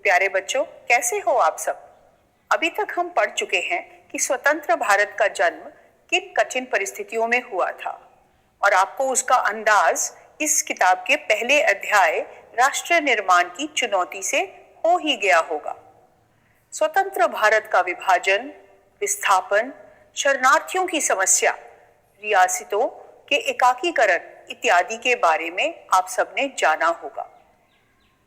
प्यारे बच्चों, कैसे हो आप सब। अभी तक हम पढ़ चुके हैं कि स्वतंत्र भारत का जन्म किन कठिन परिस्थितियों में हुआ था और आपको उसका अंदाज इस किताब के पहले अध्याय राष्ट्र निर्माण की चुनौती से हो ही गया होगा। स्वतंत्र भारत का विभाजन, विस्थापन, शरणार्थियों की समस्या, रियासतों के एकाकीकरण इत्यादि के बारे में आप सबने जाना होगा।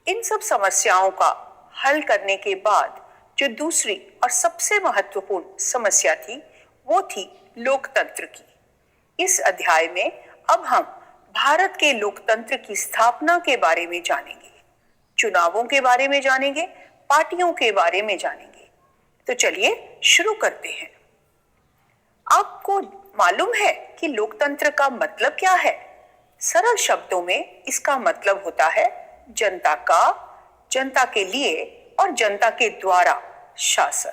इन सब समस्याओं का हल करने के बाद जो दूसरी और सबसे महत्वपूर्ण समस्या थी वो थी लोकतंत्र की। इस अध्याय में अब हम भारत के लोकतंत्र की स्थापना के बारे में जानेंगे, चुनावों के बारे में जानेंगे, पार्टियों के बारे में जानेंगे। तो चलिए शुरू करते हैं। आपको मालूम है कि लोकतंत्र का मतलब क्या है? सरल शब्दों में इसका मतलब होता है जनता का, जनता के लिए और जनता के द्वारा शासन।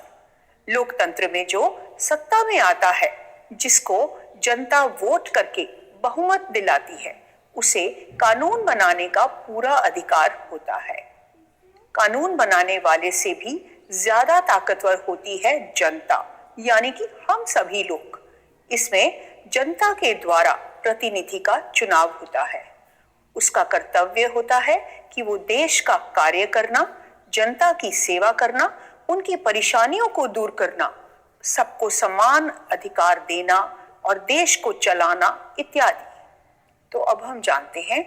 लोकतंत्र में जो सत्ता में आता है, जिसको जनता वोट करके बहुमत दिलाती है, उसे कानून बनाने का पूरा अधिकार होता है। कानून बनाने वाले से भी ज्यादा ताकतवर होती है जनता, यानी कि हम सभी लोग। इसमें जनता के द्वारा प्रतिनिधि का चुनाव होता है। उसका कर्तव्य होता है कि वो देश का कार्य करना, जनता की सेवा करना, उनकी परेशानियों को दूर करना, सबको समान अधिकार देना और देश को चलाना इत्यादि। तो अब हम जानते हैं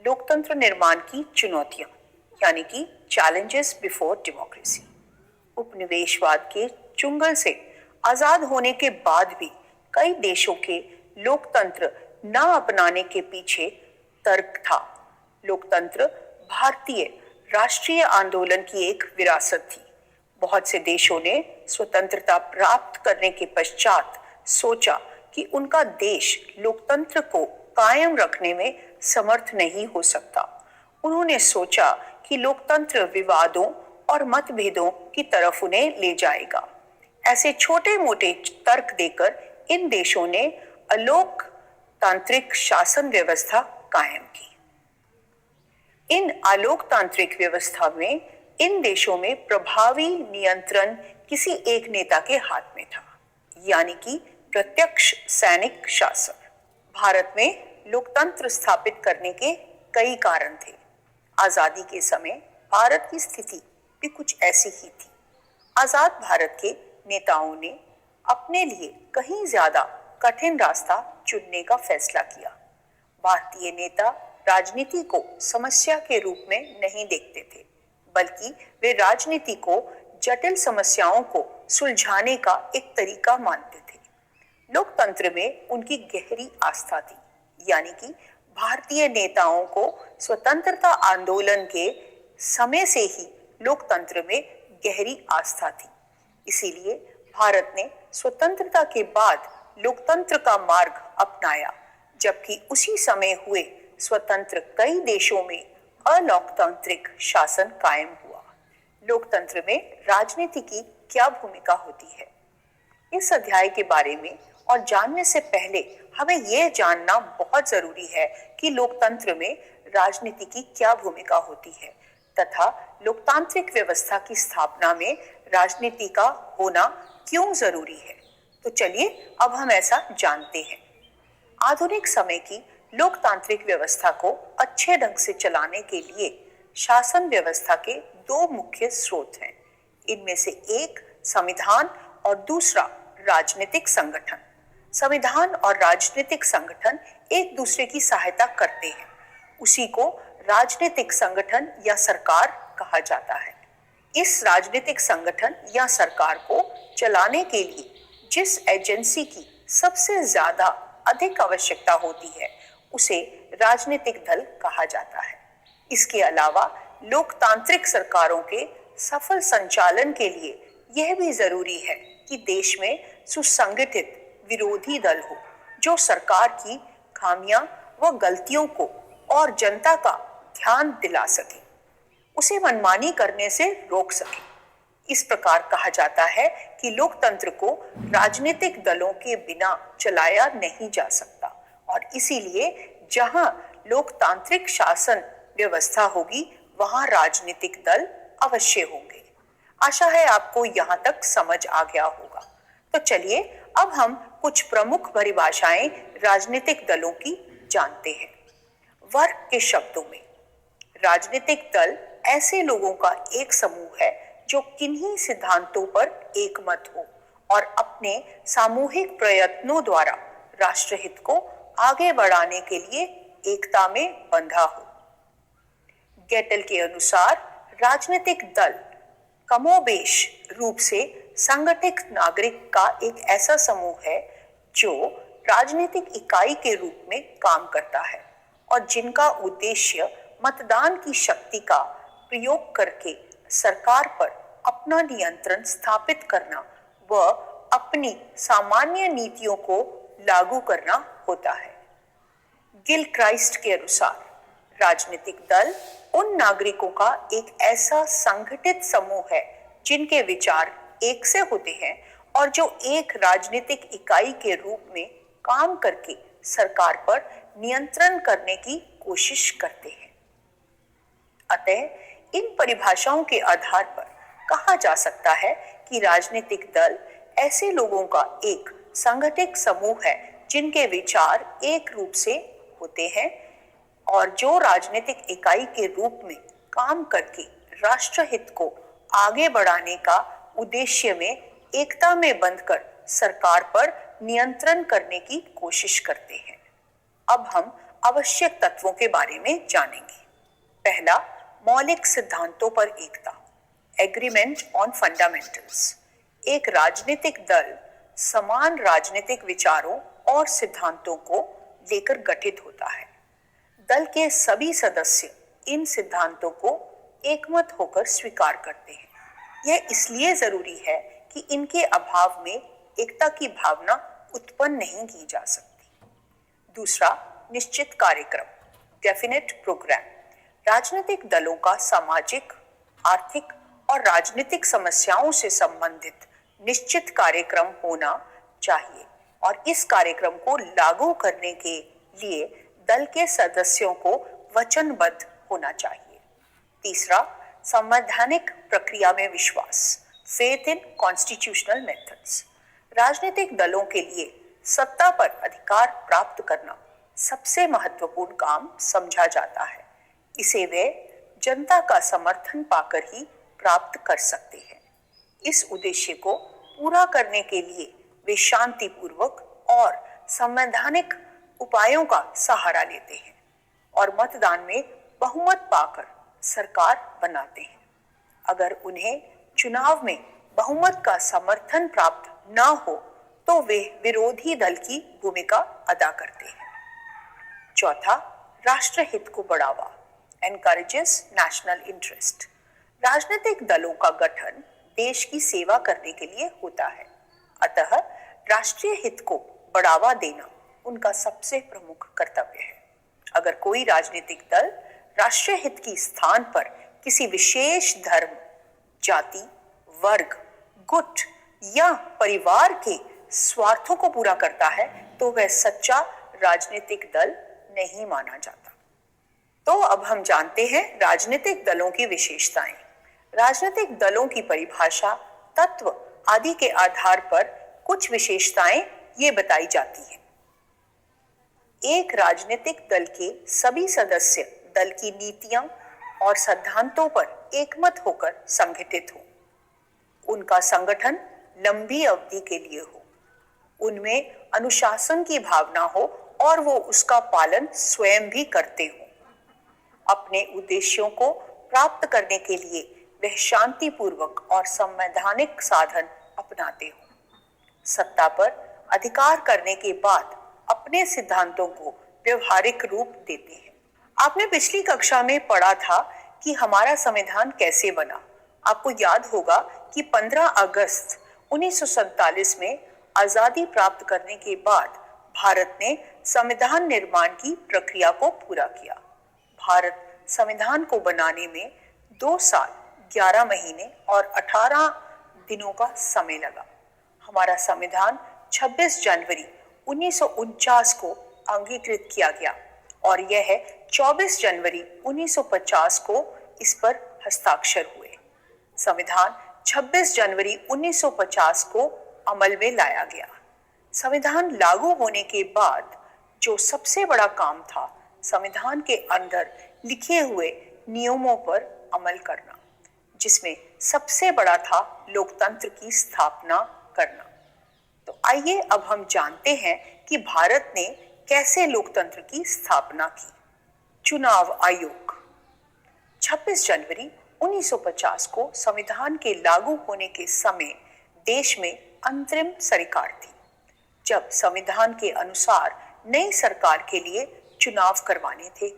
लोकतंत्र निर्माण की चुनौतियां, यानी कि चैलेंजेस बिफोर डेमोक्रेसी। उपनिवेशवाद के चुंगल से आजाद होने के बाद भी कई देशों के लोकतंत्र न अपनाने के पीछे तर्क था। लोकतंत्र भारतीय राष्ट्रीय आंदोलन की एक विरासत थी। बहुत से देशों ने स्वतंत्रता प्राप्त करने के पश्चात सोचा कि उनका देश लोकतंत्र को कायम रखने में समर्थ नहीं हो सकता। उन्होंने सोचा कि लोकतंत्र विवादों और मतभेदों की तरफ उन्हें ले जाएगा। ऐसे छोटे मोटे तर्क देकर इन देशों ने अलोकतांत्रिक शासन व्यवस्था कायम की। इन अलोकतांत्रिक व्यवस्था में इन देशों में प्रभावी नियंत्रण किसी एक नेता के हाथ में था, यानी कि प्रत्यक्ष सैनिक शासन। भारत में लोकतंत्र स्थापित करने के कई कारण थे। आजादी के समय भारत की स्थिति भी कुछ ऐसी ही थी। आजाद भारत के नेताओं ने अपने लिए कहीं ज्यादा कठिन रास्ता चुनने का फैसला किया। भारतीय नेता राजनीति को समस्या के रूप में नहीं देखते थे, बल्कि वे राजनीति को जटिल समस्याओं को सुलझाने का एक तरीका मानते थे। लोकतंत्र में उनकी गहरी आस्था थी, यानी कि भारतीय नेताओं को स्वतंत्रता आंदोलन के समय से ही लोकतंत्र में गहरी आस्था थी। इसीलिए भारत ने स्वतंत्रता के बाद लोकतंत्र का मार्ग अपनाया, जबकि उसी समय हुए स्वतंत्र कई देशों में अलोकतांत्रिक शासन कायम हुआ। लोकतंत्र में राजनीति की क्या भूमिका होती है? इस अध्याय के बारे में और जानने से पहले हमें यह जानना बहुत जरूरी है कि लोकतंत्र में राजनीति की क्या भूमिका होती है तथा लोकतांत्रिक व्यवस्था की स्थापना में राजनीति का होना क्यों जरूरी है। तो चलिए अब हम ऐसा जानते हैं। आधुनिक समय की लोकतांत्रिक व्यवस्था को अच्छे ढंग से चलाने के लिए शासन व्यवस्था के दो मुख्य स्रोत हैं। इनमें से एक संविधान और दूसरा राजनीतिक संगठन। संविधान और राजनीतिक संगठन एक दूसरे की सहायता करते हैं। उसी को राजनीतिक संगठन या सरकार कहा जाता है। इस राजनीतिक संगठन या सरकार को चलाने के लिए जिस एजेंसी की सबसे ज्यादा अधिक आवश्यकता होती है, उसे राजनीतिक दल कहा जाता है। इसके अलावा लोकतांत्रिक सरकारों के सफल संचालन के लिए यह भी जरूरी है कि देश में सुसंगठित विरोधी दल हो, जो सरकार की खामियां व गलतियों को और जनता का ध्यान दिला सके, उसे मनमानी करने से रोक सके। इस प्रकार कहा जाता है कि लोकतंत्र को राजनीतिक दलों के बिना चलाया नहीं जा सकता और इसीलिए जहां लोकतांत्रिक शासन व्यवस्था होगी, वहां राजनीतिक दल अवश्य होंगे। आशा है आपको यहाँ तक समझ आ गया होगा। तो चलिए अब हम कुछ प्रमुख परिभाषाएं राजनीतिक दलों की जानते हैं। वर्ग के शब्दों में राजनीतिक दल ऐसे लोगों का एक समूह है जो किन्हीं सिद्धांतों पर एकमत हो और अपने सामूहिक प्रयत्नों द्वारा राष्ट्रहित को आगे बढ़ाने के लिए एकता में बंधा हो। गेटल के अनुसार राजनीतिक दल कमोबेश रूप से संगठित नागरिक का एक ऐसा समूह है जो राजनीतिक इकाई के रूप में काम करता है और जिनका उद्देश्य मतदान की शक्ति का प्रयोग करके सरकार पर अपना नियंत्रण स्थापित करना व अपनी सामान्य नीतियों को लागू करना होता है। गिल क्राइस्ट के अनुसार राजनीतिक दल उन नागरिकों का एक ऐसा संगठित समूह है जिनके विचार एक से होते हैं और जो एक राजनीतिक इकाई के रूप में काम करके सरकार पर नियंत्रण करने की कोशिश करते हैं। अतः इन परिभाषाओं के आधार पर कहा जा सकता है कि राजनीतिक दल ऐसे लोगों का एक संगठित समूह है जिनके विचार एक रूप से होते हैं और जो राजनीतिक इकाई के रूप में काम करके राष्ट्रहित को आगे बढ़ाने का उद्देश्य में एकता में बंधकर सरकार पर नियंत्रण करने की कोशिश करते हैं। अब हम आवश्यक तत्वों के बारे में जानेंगे। पहला, मौलिक सिद्धांतों पर एकता, एग्रीमेंट ऑन फंडामेंटल्स। एक राजनीतिक दल समान राजनीतिक विचारों और सिद्धांतों को लेकर गठित होता है। दल के सभी सदस्य इन सिद्धांतों को एकमत होकर स्वीकार करते हैं। यह इसलिए जरूरी है कि इनके अभाव में एकता की भावना उत्पन्न नहीं की जा सकती। दूसरा, निश्चित कार्यक्रम, डेफिनेट प्रोग्राम। राजनीतिक दलों का सामाजिक, आर्थिक और राजनीतिक समस्याओं से संबंधित निश्चित कार्यक्रम होना चाहिए और इस कार्यक्रम को लागू करने के लिए दल के सदस्यों को वचनबद्ध होना चाहिए। तीसरा, संवैधानिक प्रक्रिया में विश्वास, फेथ इन कॉन्स्टिट्यूशनल मेथड्स। राजनीतिक दलों के लिए सत्ता पर अधिकार प्राप्त करना सबसे महत्वपूर्ण काम समझा जाता है। इसे वे जनता का समर्थन पाकर ही प्राप्त कर सकते हैं। इस उद्देश्य को पूरा करने के लिए वे शांतिपूर्वक और संवैधानिक उपायों का सहारा लेते हैं और मतदान में बहुमत पाकर सरकार बनाते हैं। अगर उन्हें चुनाव में बहुमत का समर्थन प्राप्त न हो तो वे विरोधी दल की भूमिका अदा करते हैं। चौथा, राष्ट्रहित को बढ़ावा, एनकरेजेस नेशनल इंटरेस्ट। राजनीतिक दलों का गठन देश की सेवा करने के लिए होता है, अतः राष्ट्रीय हित को बढ़ावा देना उनका सबसे प्रमुख कर्तव्य है। अगर कोई राजनीतिक दल राष्ट्रीय हित की स्थान पर किसी विशेष धर्म, जाति, वर्ग, गुट या परिवार के स्वार्थों को पूरा करता है तो वह सच्चा राजनीतिक दल नहीं माना जाता। तो अब हम जानते हैं राजनीतिक दलों की विशेषताएं। राजनीतिक दलों की परिभाषा, तत्व आदि के आधार पर कुछ विशेषताएं ये बताई जाती हैं। एक राजनीतिक दल के सभी सदस्य दल की नीतियां और सिद्धांतों पर एकमत होकर संगठित हो। उनका संगठन लंबी अवधि के लिए हो। उनमें अनुशासन की भावना हो और वो उसका पालन स्वयं भी करते हो। अपने उद्देश्यों को प्राप्त करने के लिए वह शांतिपूर्वक और संवैधानिक साधन अपनाते हो। सत्ता पर अधिकार करने के बाद अपने सिद्धांतों को व्यवहारिक रूप देते हैं। आपने पिछली कक्षा में पढ़ा था कि हमारा संविधान कैसे बना। आपको याद होगा कि 15 अगस्त 1947 में आजादी प्राप्त करने के बाद भारत ने संविधान निर्माण की प्रक्रिया को पूरा किया। भारत संविधान को बनाने में 2 साल, 11 महीने और 18 दिनों का समय लगा। हमारा संविधान 26 जनवरी 1949 को अंगीकृत किया गया और यह 24 जनवरी 1950 को इस पर हस्ताक्षर हुए। संविधान 26 जनवरी 1950 को अमल में लाया गया। संविधान लागू होने के बाद जो सबसे बड़ा काम था, संविधान के अंदर लिखे हुए नियमों पर अमल करना, जिसमें सबसे बड़ा था लोकतंत्र की स्थापना करना। तो आइए अब हम जानते हैं कि भारत ने कैसे लोकतंत्र की स्थापना की। चुनाव आयोग 26 जनवरी 1950 को संविधान के लागू होने के समय देश में अंतरिम सरकार थी, जब संविधान के अनुसार नई सरकार के लिए चुनाव करवाने थे।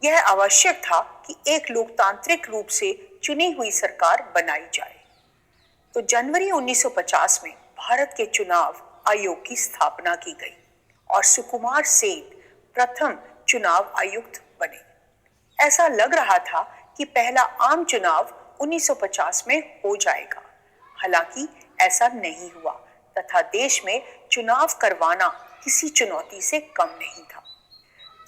यह आवश्यक था कि एक लोकतांत्रिक रूप से चुनी हुई सरकार बनाई जाए। तो जनवरी 1950 में भारत के चुनाव आयोग की स्थापना की गई और सुकुमार सेन प्रथम चुनाव आयुक्त बने। ऐसा लग रहा था कि पहला आम चुनाव 1950 में हो जाएगा, हालांकि ऐसा नहीं हुआ तथा देश में चुनाव करवाना किसी चुनौती से कम नहीं था।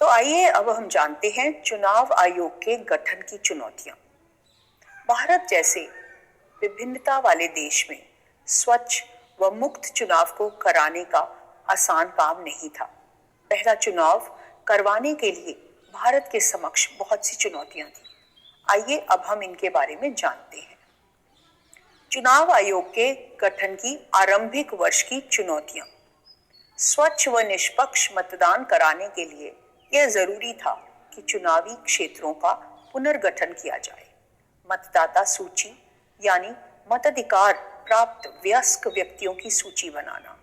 तो आइए अब हम जानते हैं चुनाव आयोग के गठन की चुनौतियां। भारत जैसे विभिन्नता वाले देश में स्वच्छ व मुक्त चुनाव को कराने का आसान काम नहीं था। पहला चुनाव करवाने के लिए भारत के समक्ष बहुत सी चुनौतियां थी। आइए अब हम इनके बारे में जानते हैं। चुनाव आयोग के गठन की आरंभिक वर्ष की चुनौतियां। स्वच्छ व निष्पक्ष मतदान कराने के लिए यह जरूरी था कि चुनावी क्षेत्रों का पुनर्गठन किया जाए। मतदाता सूची यानी मताधिकार प्राप्त वयस्क व्यक्तियों की सूची बनाना।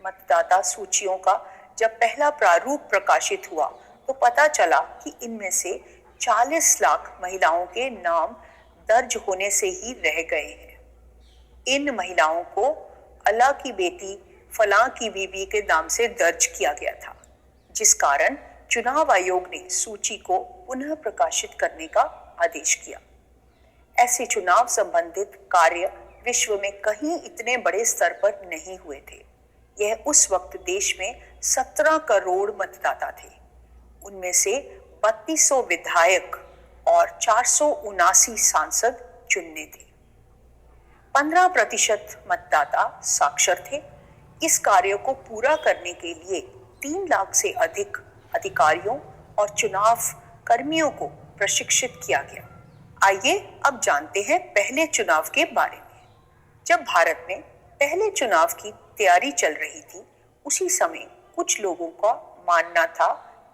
मतदाता सूचियों का जब पहला प्रारूप प्रकाशित हुआ तो पता चला कि इनमें से 40 लाख महिलाओं के नाम दर्ज होने से ही रह गए हैं। इन महिलाओं को अल्लाह की बेटी फलां की बीबी के नाम से दर्ज किया गया था, जिस कारण चुनाव आयोग ने सूची को पुनः प्रकाशित करने का आदेश किया। ऐसे चुनाव संबंधित कार्य विश्व में कहीं इतने बड़े स्तर पर नहीं हुए थे। यह उस वक्त देश में 17 करोड़ मतदाता थे। उनमें से 3200 विधायक और 479 सांसद चुनने थे। 15% मतदाता साक्षर थे। इस कार्य को पूरा करने के लिए 3 लाख से अधिक अधिकारियों और चुनाव कर्मियों को प्रशिक्षित किया गया। आइए अब जानते हैं पहले चुनाव के बारे में। जब भारत में पहले चुनाव की तैयारी चल रही थी, उसी समय कुछ लोगों का मानना था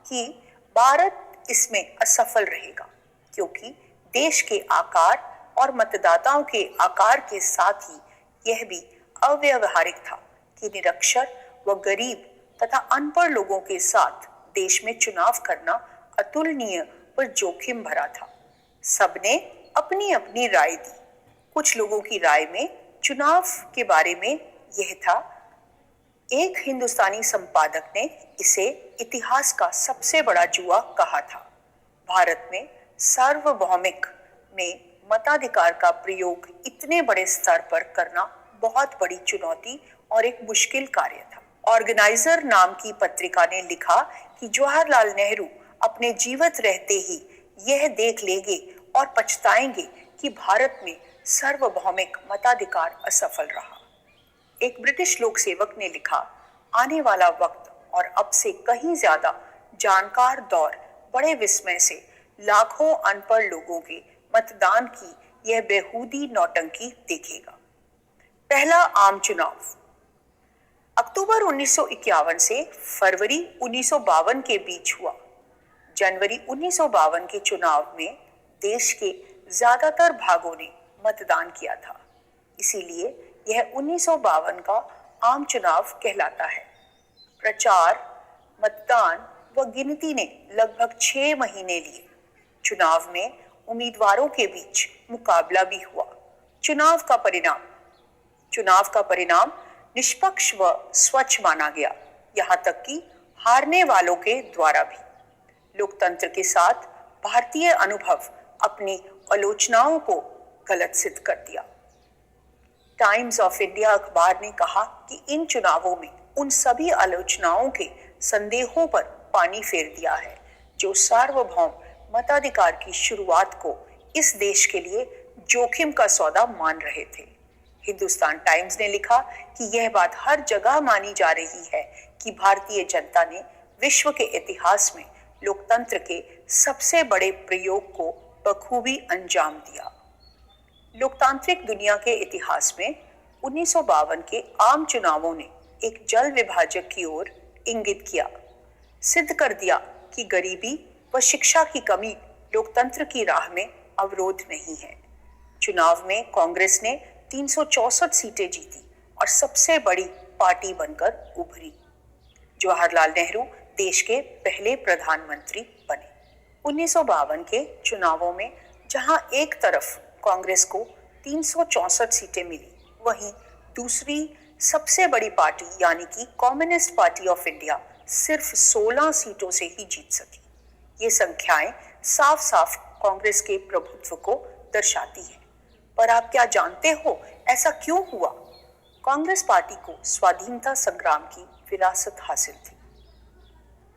कि भारत इसमें असफल रहेगा, क्योंकि देश के आकार और मतदाताओं के आकार के साथ ही यह भी अव्यावहारिक था कि निरक्षर व गरीब तथा अनपढ़ लोगों के साथ देश में चुनाव करना अतुलनीय व जोखिम भरा था। सबने अपनी अपनी राय दी। कुछ लोगों की राय में चुनाव के बारे में यह था। एक हिंदुस्तानी संपादक ने इसे इतिहास का सबसे बड़ा जुआ कहा था। भारत में सार्वभौमिक में मताधिकार का प्रयोग इतने बड़े स्तर पर करना बहुत बड़ी चुनौती और एक मुश्किल कार्य था। ऑर्गेनाइजर नाम की पत्रिका ने लिखा कि जवाहरलाल नेहरू अपने जीवित रहते ही यह देख लेंगे और पछताएंगे कि भारत में सार्वभौमिक मताधिकार असफल रहा। एक ब्रिटिश लोक सेवक ने लिखा, आने वाला वक्त और अब से कहीं ज्यादा जानकार दौर बड़े विस्मय से लाखों अनपढ़ लोगों के मतदान की यह बेहूदी नौटंकी देखेगा। पहला आम चुनाव अक्टूबर 1951 से फरवरी 1952 के बीच हुआ। जनवरी 1952 के चुनाव में देश के ज्यादातर भागों ने मतदान किया था, इसीलिए यह 1952 का आम चुनाव कहलाता है। प्रचार, मतदान व गिनती ने लगभग 6 महीने लिए। चुनाव में उम्मीदवारों के बीच मुकाबला भी हुआ। चुनाव का परिणाम निष्पक्ष व स्वच्छ माना गया, यहाँ तक कि हारने वालों के द्वारा भी। लोकतंत्र के साथ भारतीय अनुभव अपनी आलोचनाओं को गलत सिद्ध कर दिया। टाइम्स ऑफ इंडिया अखबार ने कहा कि इन चुनावों में उन सभी आलोचनाओं के संदेहों पर पानी फेर दिया है जो सार्वभौम मताधिकार की शुरुआत को इस देश के लिए जोखिम का सौदा मान रहे थे। हिंदुस्तान टाइम्स ने लिखा कि यह बात हर जगह मानी जा रही है कि भारतीय जनता ने विश्व के इतिहास में लोकतंत्र के सबसे बड़े प्रयोग को बखूबी अंजाम दिया। लोकतांत्रिक दुनिया के इतिहास में 1952 के आम चुनावों ने एक जल विभाजक की ओर इंगित किया, सिद्ध कर दिया कि गरीबी व शिक्षा की कमी लोकतंत्र की राह में अवरोध नहीं है। चुनाव में कांग्रेस ने 364 सीटें जीती और सबसे बड़ी पार्टी बनकर उभरी। जवाहरलाल नेहरू देश के पहले प्रधानमंत्री बने। 1952 के चुनावों में जहां एक तरफ कांग्रेस को 364 सीटें मिली, वहीं दूसरी सबसे बड़ी पार्टी यानी कि कम्युनिस्ट पार्टी ऑफ इंडिया सिर्फ 16 सीटों से ही जीत सकी। ये संख्याएं साफ साफ कांग्रेस के प्रभुत्व को दर्शाती है। पर आप क्या जानते हो ऐसा क्यों हुआ? कांग्रेस पार्टी को स्वाधीनता संग्राम की विरासत हासिल थी।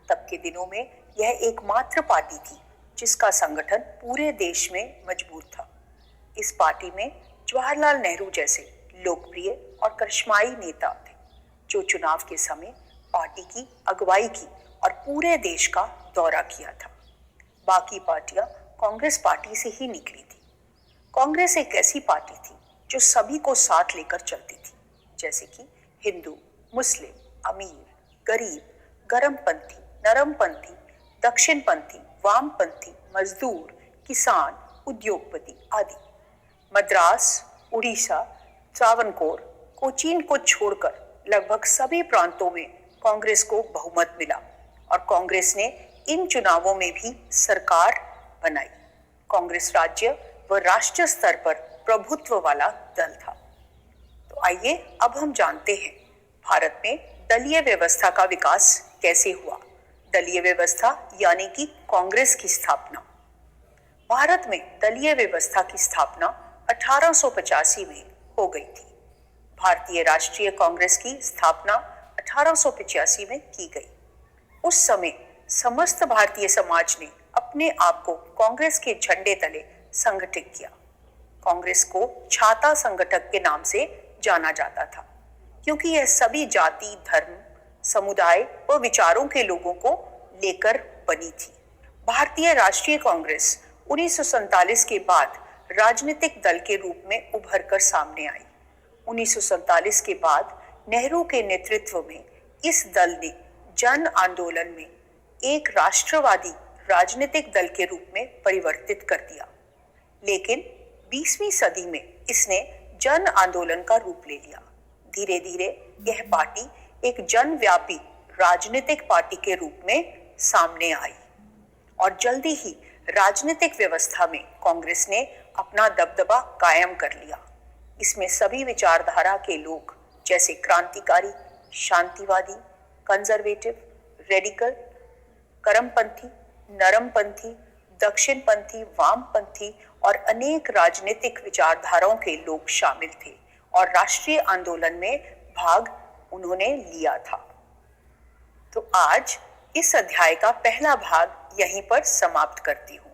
तब के दिनों में यह एकमात्र पार्टी थी जिसका संगठन पूरे देश में मजबूत था। इस पार्टी में जवाहरलाल नेहरू जैसे लोकप्रिय और करिश्माई नेता थे जो चुनाव के समय पार्टी की अगुवाई की और पूरे देश का दौरा किया था। बाकी पार्टियां कांग्रेस पार्टी से ही निकली थी। कांग्रेस एक ऐसी पार्टी थी जो सभी को साथ लेकर चलती थी, जैसे कि हिंदू, मुस्लिम, अमीर, गरीब, गर्मपंथी, नरमपंथी, दक्षिणपंथी, वामपंथी, मजदूर, किसान, उद्योगपति आदि। मद्रास, उड़ीसा, त्रावणकोर, कोचीन को छोड़कर लगभग सभी प्रांतों में कांग्रेस को बहुमत मिला और कांग्रेस ने इन चुनावों में भी सरकार बनाई। कांग्रेस राज्य व राष्ट्रीय स्तर पर प्रभुत्व वाला दल था। तो आइए अब हम जानते हैं भारत में दलीय व्यवस्था का विकास कैसे हुआ। दलीय व्यवस्था यानी कि कांग्रेस की स्थापना। भारत में दलीय व्यवस्था की स्थापना 1885 में हो गई थी। भारतीय राष्ट्रीय कांग्रेस की स्थापना 1885 में की गई। उस समय समस्त भारतीय समाज ने अपने आप को कांग्रेस के झंडे तले संगठित किया। कांग्रेस को छाता संगठक के नाम से जाना जाता था क्योंकि यह सभी जाति, धर्म, समुदाय व विचारों के लोगों को लेकर बनी थी। भारतीय राष्ट्रीय कांग्रेस 1947 के बाद राजनीतिक दल के रूप में उभर कर सामने आई। 1947 के बाद नेहरू के नेतृत्व में इस दल ने जन आंदोलन में एक राष्ट्रवादी राजनीतिक दल के रूप में परिवर्तित कर दिया। लेकिन 20वीं सदी में इसने जन आंदोलन का रूप ले लिया। धीरे धीरे यह पार्टी एक जनव्यापी राजनीतिक पार्टी के रूप में सामने आई और जल्दी ही राजनीतिक व्यवस्था में कांग्रेस ने अपना दबदबा कायम कर लिया। इसमें सभी विचारधारा के लोग जैसे क्रांतिकारी, शांतिवादी, कंजर्वेटिव, रेडिकल, करमपंथी, नरमपंथी, दक्षिणपंथी, वामपंथी और अनेक राजनीतिक विचारधाराओं के लोग शामिल थे और राष्ट्रीय आंदोलन में भाग उन्होंने लिया था। तो आज इस अध्याय का पहला भाग यहीं पर समाप्त करती हूँ।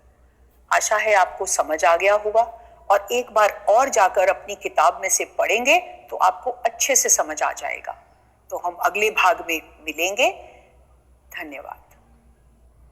आशा है आपको समझ आ गया होगा और एक बार और जाकर अपनी किताब में से पढ़ेंगे तो आपको अच्छे से समझ आ जाएगा। तो हम अगले भाग में मिलेंगे। धन्यवाद।